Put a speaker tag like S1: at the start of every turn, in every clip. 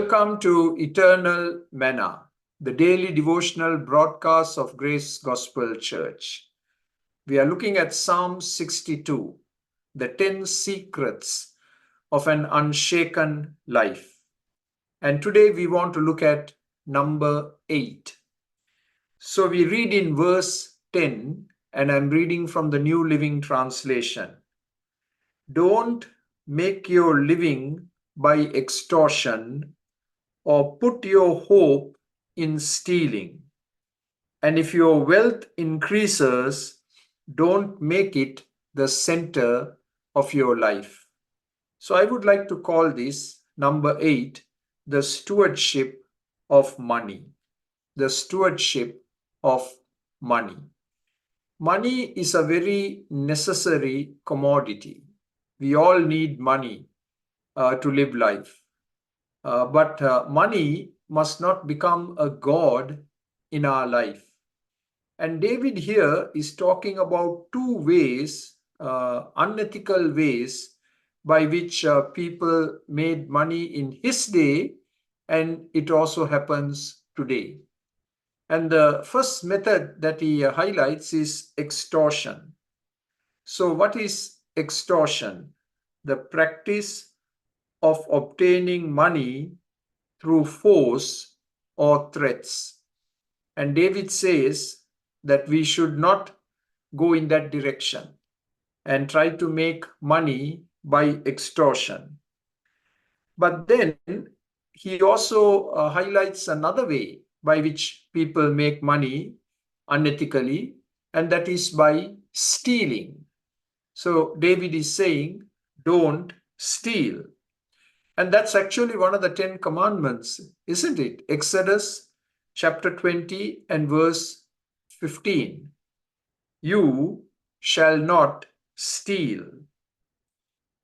S1: Welcome to Eternal Manna, the daily devotional broadcast of Grace Gospel Church. We are looking at Psalm 62, the 10 secrets of an unshaken life. And today we want to look at number 8. So we read in verse 10, and I'm reading from the New Living Translation. Don't make your living by extortion or put your hope in stealing. And if your wealth increases, don't make it the center of your life. So I would like to call this number 8, the stewardship of money. The stewardship of money. Money is a very necessary commodity. We all need money to live life. But money must not become a god in our life. And David here is talking about two ways, unethical ways, by which people made money in his day, and it also happens today. And the first method that he highlights is extortion. So, what is extortion? The practice of obtaining money through force or threats. And David says that we should not go in that direction and try to make money by extortion. But then he also highlights another way by which people make money unethically, and that is by stealing. So David is saying, don't steal. And that's actually one of the 10 commandments, isn't it? Exodus chapter 20 and verse 15. You shall not steal.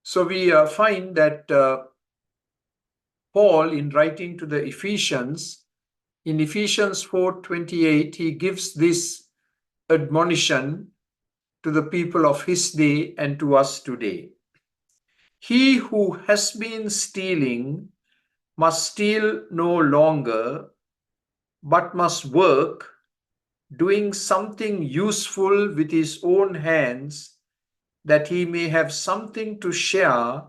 S1: So we find that Paul, in writing to the Ephesians, in Ephesians 4:28, he gives this admonition to the people of his day and to us today. He who has been stealing must steal no longer, but must work, doing something useful with his own hands, that he may have something to share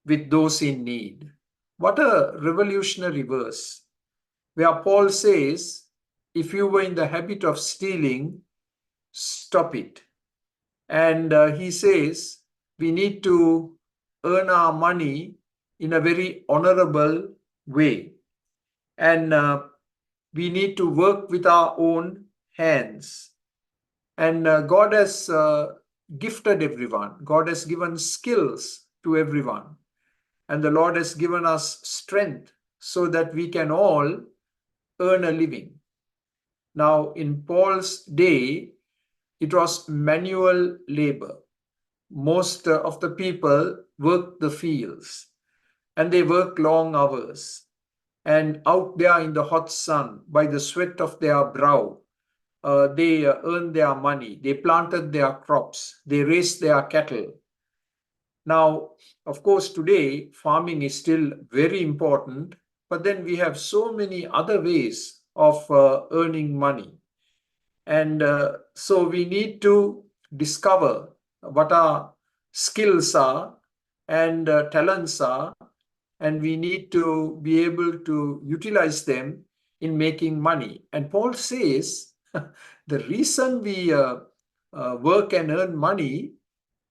S1: with those in need. What a revolutionary verse, where Paul says, if you were in the habit of stealing, stop it. And he says, we need to earn our money in a very honorable way. And we need to work with our own hands. And God has gifted everyone. God has given skills to everyone. And the Lord has given us strength so that we can all earn a living. Now, in Paul's day, it was manual labor. Most of the people worked the fields, and they worked long hours. And out there in the hot sun, by the sweat of their brow, they earned their money. They planted their crops. They raised their cattle. Now, of course, today, farming is still very important, but then we have so many other ways of earning money. And so we need to discover what our skills are and talents are, and we need to be able to utilize them in making money. And Paul says the reason we work and earn money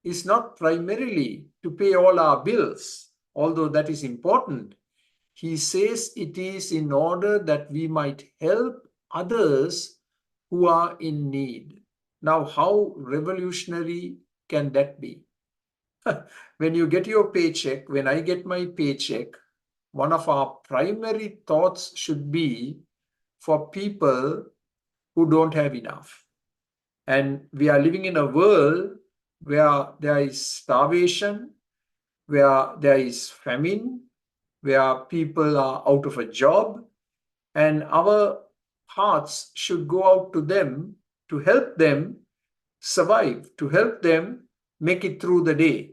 S1: is not primarily to pay all our bills, although that is important. He says it is in order that we might help others who are in need. Now, how revolutionary can that be? When you get your paycheck, when I get my paycheck, one of our primary thoughts should be for people who don't have enough. And we are living in a world where there is starvation, where there is famine, where people are out of a job, and our hearts should go out to them to help them survive, to help them make it through the day.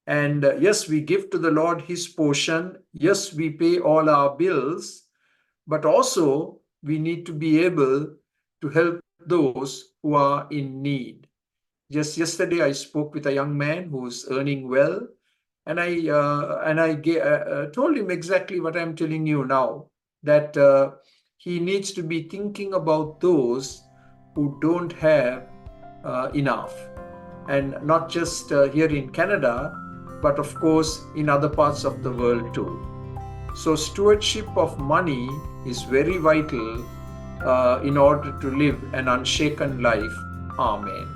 S1: And yes, we give to the Lord his portion. Yes, we pay all our bills, but also we need to be able to help those who are in need. Just yesterday, I spoke with a young man who's earning well, and I told him exactly what I'm telling you now, that he needs to be thinking about those who don't have enough, and not just here in Canada, but of course in other parts of the world too. So stewardship of money is very vital in order to live an unshaken life. Amen.